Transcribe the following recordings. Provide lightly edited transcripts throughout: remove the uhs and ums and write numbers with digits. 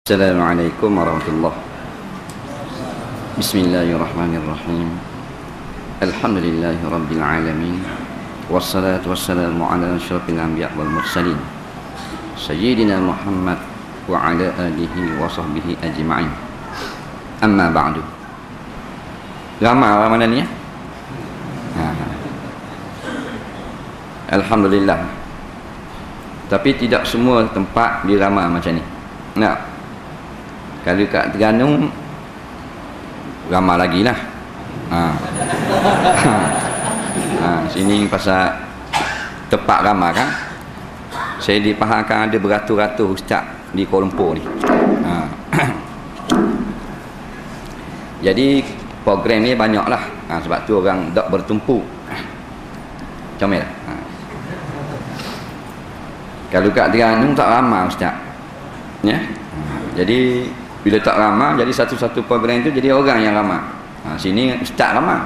Assalamualaikum warahmatullahi. Bismillahirrahmanirrahim. Alhamdulillahi rabbil alamin. Wassalatu wassalamu ala asyrafil anbiya wal mursalin Sayyidina Muhammad wa ala alihi wa sahbihi ajma'in. Amma ba'du. Ramai mana ni ya? Alhamdulillah. Tapi tidak semua tempat diramal macam ni. Nah, kalau kat Terengganu ramai lagi lah. Sini pasal tempat ramai kan. Saya dipahamkan ada beratus-ratus ustaz di Kuala Lumpur ni. Jadi program ni banyak lah. Sebab tu orang tak bertumpu. Comel lah. Kalau kat Terengganu tak ramai ustaz. Ya. Jadi bila tak ramai, jadi satu-satu program itu jadi orang yang ramai. Sini ustaz ramai.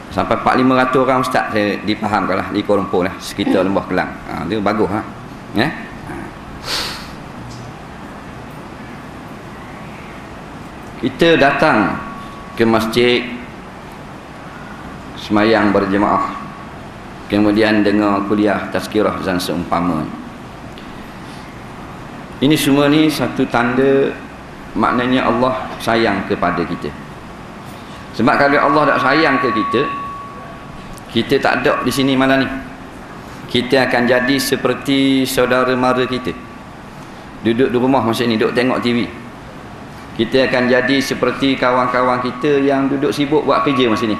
Sampai 400-500 orang ustaz saya dipahamkan lah di Kuala Lumpur lah, sekitar Lembah Kelang. Itu bagus ha. Ya. Kita datang ke masjid semayang berjemaah, kemudian dengar kuliah tazkirah dan seumpamanya. Ini semua ni satu tanda maknanya Allah sayang kepada kita. Sebab kalau Allah tak sayang ke kita, kita tak ada di sini malam ni. Kita akan jadi seperti saudara mara kita, duduk di rumah masa ni, duduk tengok TV. Kita akan jadi seperti kawan-kawan kita yang duduk sibuk buat kerja masa ni,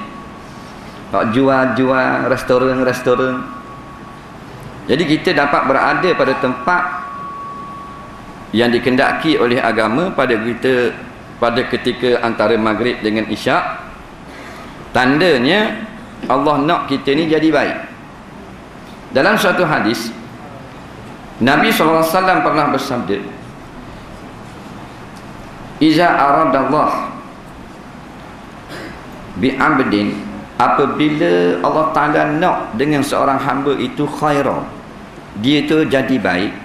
tak jual-jual restoran-restoran. Jadi kita dapat berada pada tempat yang dikendaki oleh agama pada ketika antara maghrib dengan isyak. Tandanya Allah nak kita ni jadi baik. Dalam suatu hadis Nabi SAW pernah bersabda, iza aradallah bi'abdin, apabila Allah Ta'ala nak dengan seorang hamba itu khairah, dia itu jadi baik,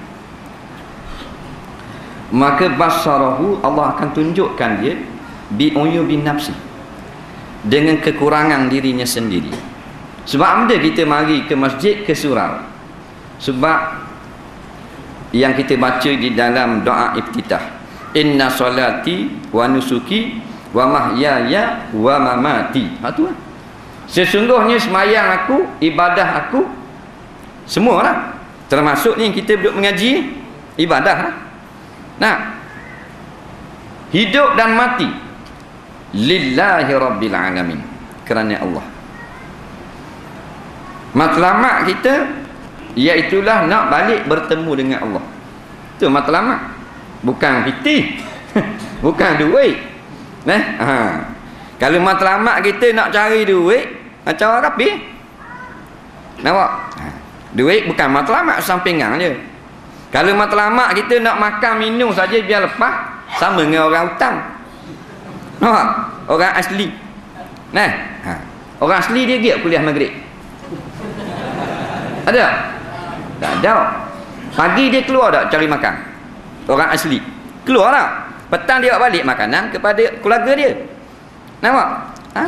maka basarahu, Allah akan tunjukkan dia bi'uyubin nafsi, dengan kekurangan dirinya sendiri. Sebab benda kita mari ke masjid, ke surau, sebab yang kita baca di dalam doa iftitah, inna salati wa nusuki wa mahyaya wa mamati. Tu lah. Sesungguhnya semayang aku, ibadah aku, semualah, termasuk ni kita duduk mengaji, ibadah lah. Nah, hidup dan mati lillahi rabbil alamin, kerana Allah. Matlamat kita iaitulah nak balik bertemu dengan Allah. Itu matlamat, bukan piti. Bukan duit. Kalau matlamat kita nak cari duit, macam orang rapi. Nampak? Duit bukan matlamat, sampingan je. Kalau matlamat kita nak makan minum saja biar lepas, sama dengan orang hutang. Nampak? Orang asli. Orang asli dia giat kuliah maghrib. Ada? Tak ada. Pagi dia keluar tak cari makan? Orang asli keluar tak? Petang dia balik makanan kepada keluarga dia. Nampak?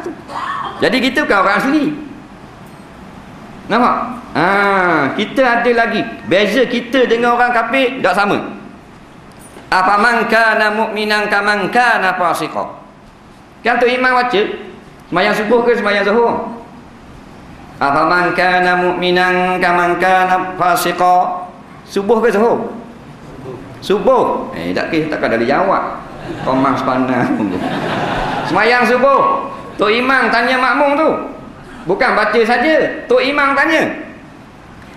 Tu. Jadi kita bukan orang asli. Nampak? Kita ada lagi beza kita dengan orang kafir, tak sama. Afaman kana mu'minan kaman kana fasiqa. Kan tu imam baca sembahyang subuh ke sembahyang zuhur? Afaman kana mu'minan kaman kana fasiqa. Subuh ke zuhur? Subuh. Takkan ada jawab. Komang sepanah. Sembahyang subuh, tu imam tanya makmum tu. Bukan baca saja, tu imam tanya,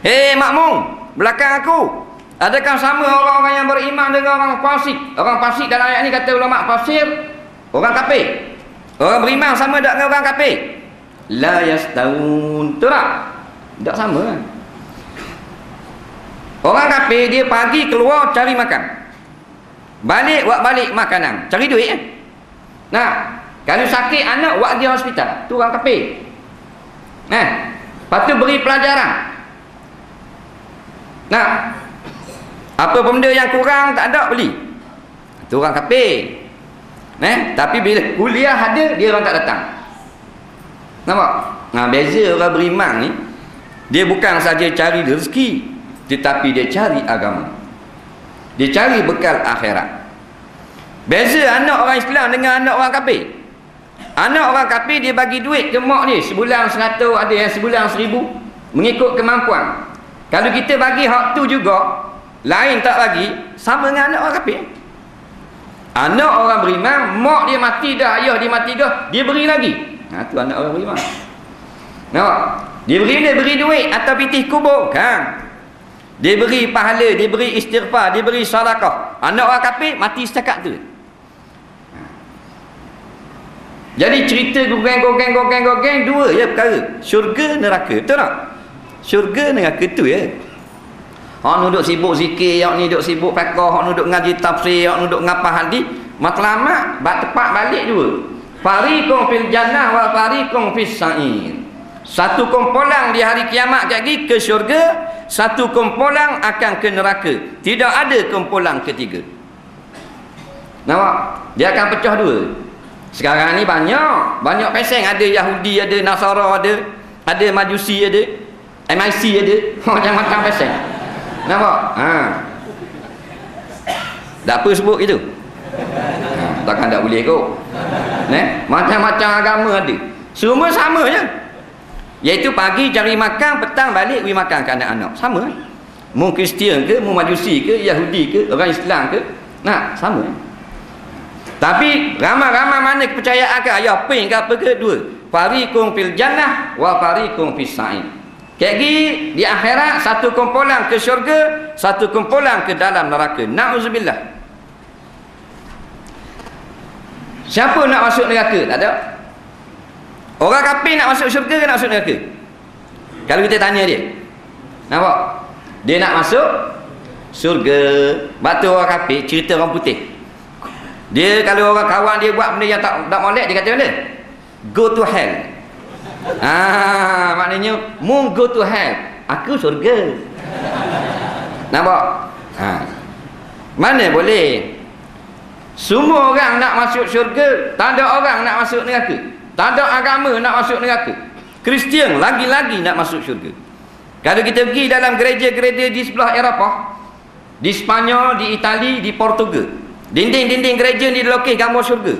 hei makmum belakang aku, adakah sama orang-orang yang beriman dengan orang fasik? Orang fasik dalam ayat ni kata ulama tafsir, orang kafir. Orang beriman sama tak dengan orang kafir? La yastawun. Tak sama kan? Orang kafir dia pagi keluar cari makan, balik buat balik makanan, cari duit kan? Kalau sakit anak buat dia hospital, tu orang kafir. Lepas tu beri pelajaran. Apa benda yang kurang tak ada beli. Itu orang kafir. Tapi bila kuliah ada, dia orang tak datang. Nampak? Beza orang beriman ni, dia bukan saja cari rezeki, tetapi dia cari agama. Dia cari bekal akhirat. Beza anak orang Islam dengan anak orang kafir. Anak orang kafir dia bagi duit ke mak dia, sebulan 100, ada yang sebulan 1000, mengikut kemampuan. Kalau kita bagi hak tu juga, lain tak bagi, sama dengan anak orang kafir. Anak orang beriman, mak dia mati dah, ayah dia mati dah, dia beri lagi. Tu anak orang beriman. Nampak? Dia beri duit atau pitih kubur, kan? Dia beri pahala, dia beri istighfar, dia beri sedekah. Anak orang kafir mati setakat tu. Jadi cerita gogeng dua je perkara. Syurga neraka, betul tak? Syurga neraka tu ya. Hak duduk sibuk zikir, hak ni duduk sibuk fiqh, hak duduk ngaji tafsir, hak duduk ngapa hadis, matlamat tepat balik dua. Fariqun fil jannah wa fariqun fis sa'ir. Satu kumpulan di hari kiamat lagi ke syurga, satu kumpulan akan ke neraka. Tidak ada kumpulan ketiga. Nampak? Dia akan pecah dua. Sekarang ni banyak peseng, ada Yahudi, ada Nasara, ada Majusi, ada MIC, ada macam-macam peseng. Nampak? Tak apa sebut gitu. Takkan tak boleh kot. Macam-macam agama ada. Semua sama je. Iaitu pagi cari makan, petang balik pergi makan ke anak-anak. Sama. Mu Kristian ke, mu Majusi ke, Yahudi ke, orang Islam ke, sama. Tapi ramai-ramai mana kepercayaan ke ayah pin ke apa ke? Dua. Fariqun fil jannah wa fariqun fis sa'ir. Kaki di akhirat satu kumpulan ke syurga, satu kumpulan ke dalam neraka. Na'udzubillah. Siapa nak masuk neraka? Tak ada. Orang kafir nak masuk syurga ke nak masuk neraka? Kalau kita tanya dia, nampak? Dia nak masuk syurga. Batu orang kafir cerita orang putih. Dia kalau orang kawan dia buat benda yang tak molek, dia kata mana? Go to hell. Maknanya mu go to hell, aku syurga. Nampak? Mana boleh? Semua orang nak masuk syurga, tak ada orang nak masuk neraka. Tak ada agama nak masuk neraka. Kristian lagi-lagi nak masuk syurga. Kalau kita pergi dalam gereja-gereja di sebelah Eropah, di Sepanyol, di Itali, di Portugal, dinding-dinding gereja ni dilukis gambar syurga.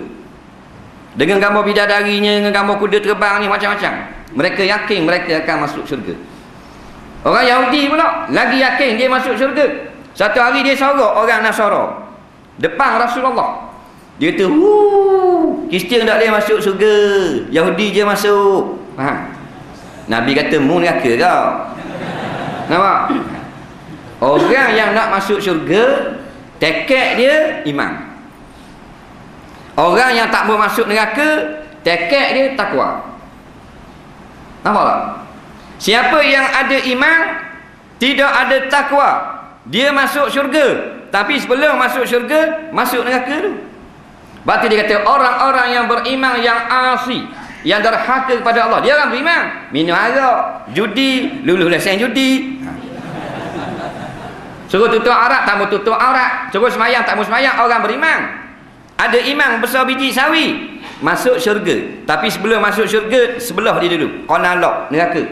Dengan gambar bidadarinya, dengan gambar kuda terbang ni, macam-macam. Mereka yakin mereka akan masuk syurga. Orang Yahudi pula lagi yakin dia masuk syurga. Satu hari dia sorok orang Nasara depan Rasulullah. Dia kata, Kristian tak boleh masuk syurga, Yahudi je masuk. Nabi kata, mu neraka kau. Nampak? Orang yang nak masuk syurga, tekad dia iman. Orang yang tak mau masuk neraka, tekad dia takwa. Nampak tak? Siapa yang ada iman, tidak ada takwa, dia masuk syurga. Tapi sebelum masuk syurga, masuk neraka tu. Berarti dia kata orang-orang yang beriman, yang asi, yang derhaka kepada Allah, dia orang beriman. Minum arak, judi, lulus lesen judi. Suruh tutup aurat, tak mau tutup aurat. Suruh semayang, tak mau semayang. Orang beriman, ada iman besar biji sawi, masuk syurga. Tapi sebelum masuk syurga, sebelah dia dulu, qanalok, neraka.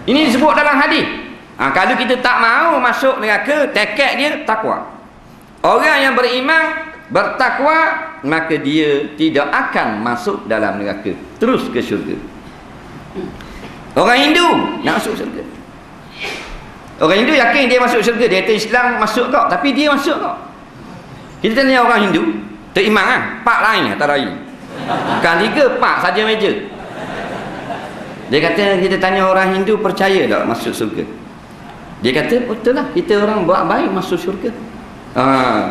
Ini disebut dalam hadis. Kalau kita tak mau masuk neraka, tekad dia takwa. Orang yang beriman, bertakwa, maka dia tidak akan masuk dalam neraka, terus ke syurga. Orang Hindu nak masuk syurga. Orang Hindu yakin dia masuk syurga. Dia kata Islam masuk kok, tapi dia masuk kok. Kita tanya orang Hindu, teriman kan? Pak lain tak lain. Bukan 3, pak saja meja. Dia kata, kita tanya orang Hindu percaya tak masuk syurga? Dia kata, betul lah, kita orang buat baik masuk syurga.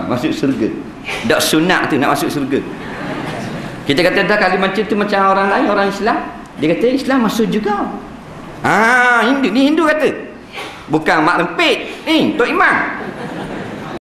Masuk syurga. Tak sunat tu nak masuk syurga. Kita kata dah kali macam tu macam orang lain, orang Islam. Dia kata Islam masuk juga. Hindu ni, Hindu kata. Bukan mak lempit ni, Tok Imam.